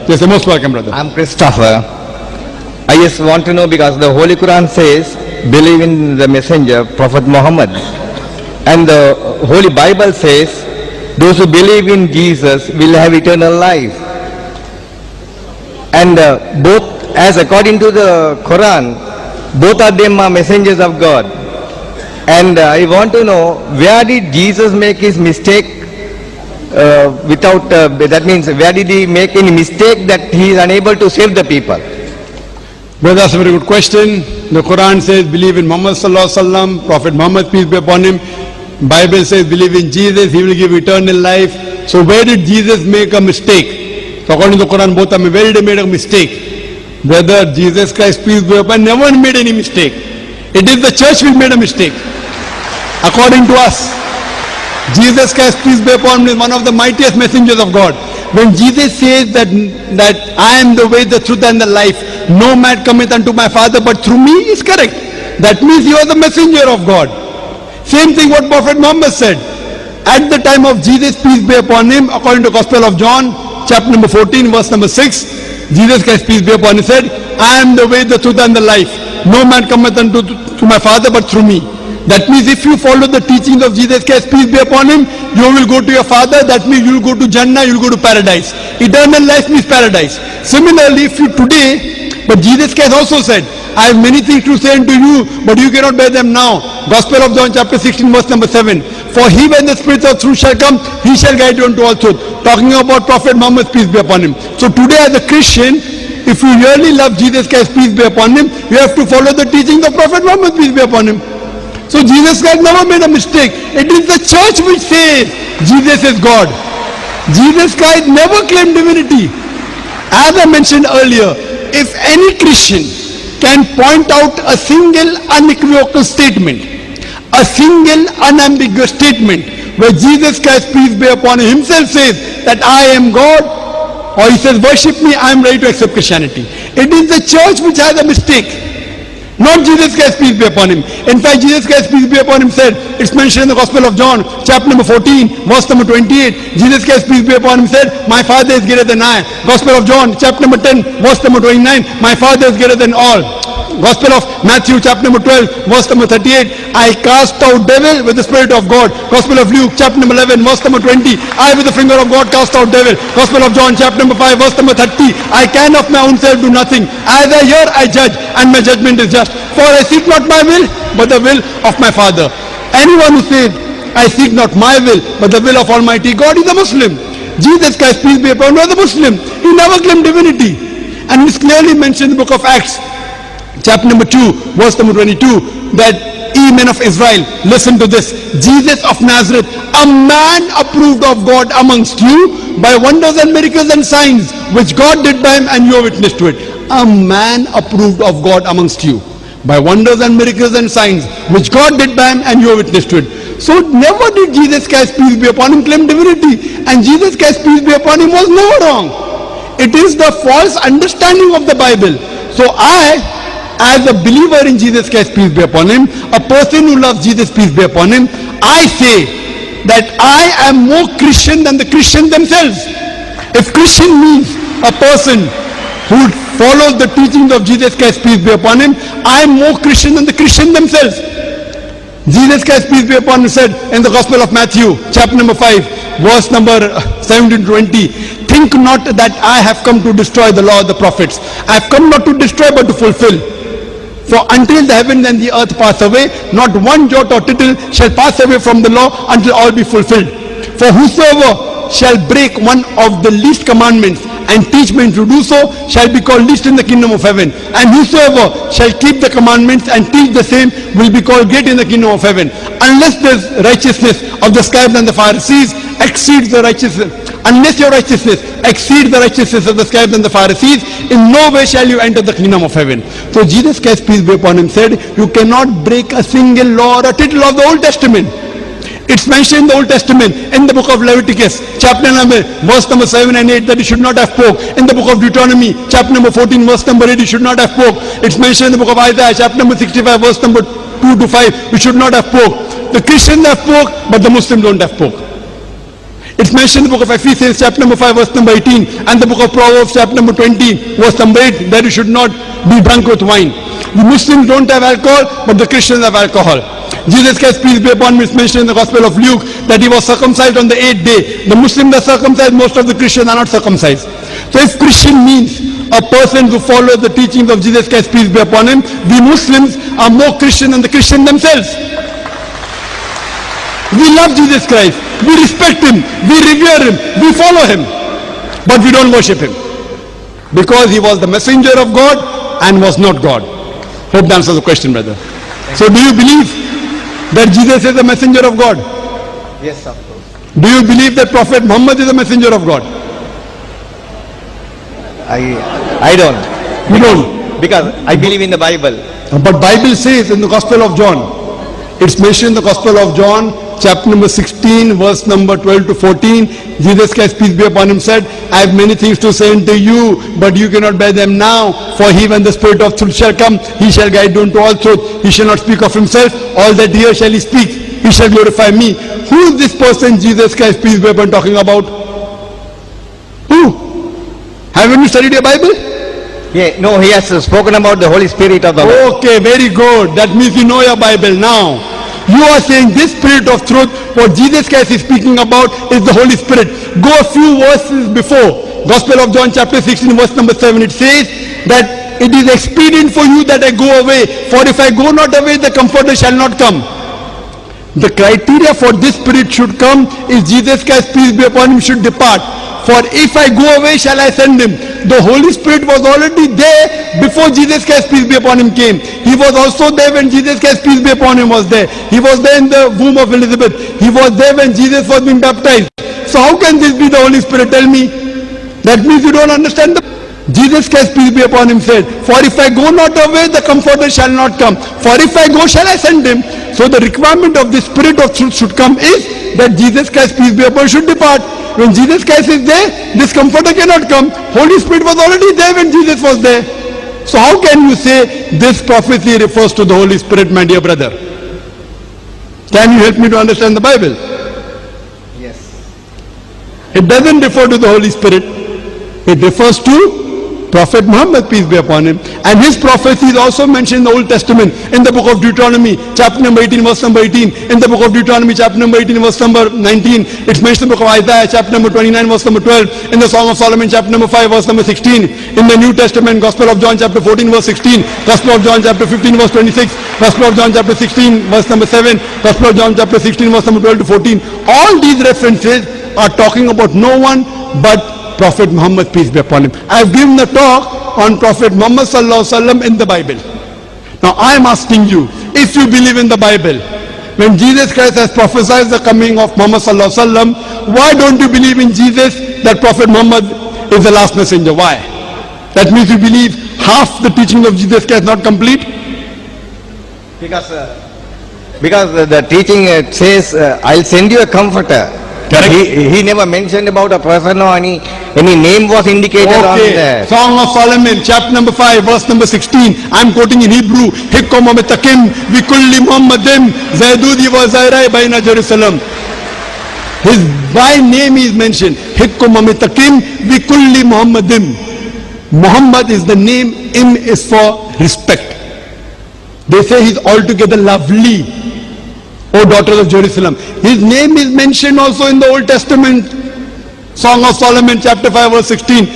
Yes, you're most welcome, brother. I'm Christopher. I just want to know because the Holy Quran says, believe in the messenger, Prophet Muhammad. And the Holy Bible says, those who believe in Jesus will have eternal life. And both, as according to the Quran, both of them are messengers of God. And I want to know, where did Jesus make his mistake? That means, where did he make any mistake that he is unable to save the people? Well, that's a very good question. The Quran says, believe in Muhammad sallallahu alaihi wasallam, Prophet Muhammad, peace be upon him. Bible says, believe in Jesus, he will give eternal life. So where did Jesus make a mistake? So according to the Quran, both of them, where did he make a mistake? Brother, Jesus Christ, peace be upon him, never made any mistake. It is the church which made a mistake. According to us, Jesus Christ, peace be upon him, is one of the mightiest messengers of God. When Jesus says that I am the way, the truth and the life, no man cometh unto my Father but through me, is correct. That means he was the messenger of God. Same thing what Prophet Muhammad said. At the time of Jesus, peace be upon him, according to Gospel of John, chapter number 14, verse number 6, Jesus Christ, peace be upon him, said, I am the way, the truth and the life. No man cometh unto my Father but through me. That means if you follow the teachings of Jesus Christ, peace be upon him, you will go to your Father. That means you will go to Jannah, you will go to paradise. Eternal life means paradise. Similarly, if you today, but Jesus Christ also said, I have many things to say unto you, but you cannot bear them now. Gospel of John chapter 16 verse number 7. For he when the Spirit of truth shall come, he shall guide you unto all truth. Talking about Prophet Muhammad, peace be upon him. So today as a Christian, if you really love Jesus Christ, peace be upon him, you have to follow the teachings of Prophet Muhammad, peace be upon him. So Jesus Christ never made a mistake. It is the church which says Jesus is God. Jesus Christ never claimed divinity. As I mentioned earlier, if any Christian can point out a single unequivocal statement, a single unambiguous statement where Jesus Christ, peace be upon him, himself says that I am God, or he says worship me, I am ready to accept Christianity. It is the church which has a mistake. Not Jesus Christ, peace be upon him. In fact, Jesus Christ, peace be upon him, said, it's mentioned in the Gospel of John, chapter number 14, verse number 28. Jesus Christ, peace be upon him, said, my Father is greater than I. Gospel of John, chapter number 10, verse number 29. My Father is greater than all. Gospel of Matthew, chapter number 12, verse number 38. I cast out devil with the Spirit of God. Gospel of Luke, chapter number 11, verse number 20. I with the finger of God cast out devil. Gospel of John, chapter number 5, verse number 30. I can of my own self do nothing. As I hear, I judge, and my judgment is just. For I seek not my will, but the will of my Father. Anyone who says, I seek not my will, but the will of Almighty God, is a Muslim. Jesus Christ, peace be upon him, was a Muslim. He never claimed divinity. And it's clearly mentioned in the book of Acts, chapter number 2, verse number 22, that ye men of Israel, listen to this. Jesus of Nazareth, a man approved of God amongst you by wonders and miracles and signs, which God did by him, and you are witness to it. A man approved of God amongst you by wonders and miracles and signs, which God did by him, and you are witness to it. So never did Jesus Christ, peace be upon him, claim divinity. And Jesus Christ, peace be upon him, was never wrong. It is the false understanding of the Bible. So I, as a believer in Jesus Christ, peace be upon him, a person who loves Jesus, peace be upon him, I say that I am more Christian than the Christians themselves. If Christian means a person who follows the teachings of Jesus Christ, peace be upon him, I am more Christian than the Christians themselves. Jesus Christ, peace be upon him, said in the Gospel of Matthew, chapter number 5, verse number 17-20, think not that I have come to destroy the law of the prophets. I have come not to destroy but to fulfill. For until the heavens and the earth pass away, not one jot or tittle shall pass away from the law until all be fulfilled. For whosoever shall break one of the least commandments and teach men to do so shall be called least in the kingdom of heaven. And whosoever shall keep the commandments and teach the same will be called great in the kingdom of heaven. Unless the righteousness of the scribes and the Pharisees exceeds the righteousness, unless your righteousness exceeds the righteousness of the scribes and the Pharisees, in no way shall you enter the kingdom of heaven. So Jesus Christ, peace be upon him, said, you cannot break a single law or a tittle of the Old Testament. It's mentioned in the Old Testament, in the book of Leviticus, chapter number, verse number 7 and 8, that you should not have pork. In the book of Deuteronomy, chapter number 14, verse number 8, you should not have pork. It's mentioned in the book of Isaiah, chapter number 65, verse number 2 to 5, you should not have pork. The Christians have pork, but the Muslims don't have pork. It's mentioned in the book of Ephesians chapter number 5 verse number 18 and the book of Proverbs chapter number 20 verse number 8 that you should not be drunk with wine. The Muslims don't have alcohol, but the Christians have alcohol. Jesus Christ, peace be upon him, is mentioned in the Gospel of Luke that he was circumcised on the 8th day. The Muslims are circumcised, most of the Christians are not circumcised. So if Christian means a person who follows the teachings of Jesus Christ, peace be upon him, the Muslims are more Christian than the Christians themselves. We love Jesus Christ, we respect him, we revere him, we follow him, but we don't worship him because he was the messenger of God and was not God. Hope that answers the question, brother. So do you believe that Jesus is the messenger of God? Yes, of course. Do you believe that Prophet Muhammad is the messenger of God? I don't. You don't. Because I believe in the Bible. But Bible says in the Gospel of John, it's mentioned in the Gospel of John, chapter number 16, verse number 12 to 14. Jesus Christ, peace be upon him, said, I have many things to say unto you, but you cannot bear them now. For he, when the Spirit of truth shall come, he shall guide you into all truth. He shall not speak of himself. All that here shall he speak. He shall glorify me. Who is this person, Jesus Christ, peace be upon, talking about? Who? Haven't you studied your Bible? Yeah, no, he has spoken about the Holy Spirit of the Lord. Okay, very good. That means you know your Bible now. You are saying this Spirit of truth, what Jesus Christ is speaking about is the Holy Spirit. Go a few verses before. Gospel of John chapter 16 verse number 7. It says that it is expedient for you that I go away. For if I go not away, the Comforter shall not come. The criteria for this Spirit should come is Jesus Christ, peace be upon him, should depart. For if I go away, shall I send him? The Holy Spirit was already there before Jesus Christ, peace be upon him, came. He was also there when Jesus Christ, peace be upon him, was there. He was there in the womb of Elizabeth. He was there when Jesus was being baptized. So how can this be the Holy Spirit? Tell me. That means you don't understand the... Jesus Christ, peace be upon him, said, for if I go not away, the Comforter shall not come. For if I go, shall I send him? So the requirement of the Spirit of truth should come is that Jesus Christ, peace be upon him, should depart. When Jesus Christ is there, this Comforter cannot come. Holy Spirit was already there when Jesus was there. So how can you say this prophecy refers to the Holy Spirit, my dear brother? Can you help me to understand the Bible? Yes. It doesn't refer to the Holy Spirit. It refers to Prophet Muhammad, peace be upon him. And his prophecy is also mentioned in the Old Testament, in the book of Deuteronomy, chapter number 18, verse number 18. In the book of Deuteronomy, chapter number 18, verse number 19. It's mentioned in the book of Isaiah, chapter number 29, verse number 12. In the Song of Solomon, chapter number 5, verse number 16. In the New Testament, Gospel of John, chapter 14, verse 16. Gospel of John, chapter 15, verse 26. Gospel of John, chapter 16, verse number 7. Gospel of John, chapter 16, verse number 12 to 14. All these references are talking about no one but Prophet Muhammad, peace be upon him. I have given the talk on Prophet Muhammad sallallahu alaihi wasallam in the Bible. Now I am asking you, if you believe in the Bible, when Jesus Christ has prophesied the coming of Muhammad sallallahu alaihi wasallam, why don't you believe in Jesus that Prophet Muhammad is the last messenger? Why? That means you believe half the teaching of Jesus Christ not complete? Because the teaching says, I'll send you a comforter. Correct. He never mentioned about a person or any name was indicated on Okay. there. Song of Solomon, chapter number 5, verse number 16. I'm quoting in Hebrew. Hikkom amitakim vikulli Muhammadim zaydudi wa zairai baina Jerusalem. His by name is mentioned. Hikkom amitakim vikulli Muhammadim. Muhammad is the name. Im is for respect. They say he's altogether lovely. O daughters of Jerusalem. His name is mentioned also in the Old Testament. Song of Solomon, chapter 5, verse 16.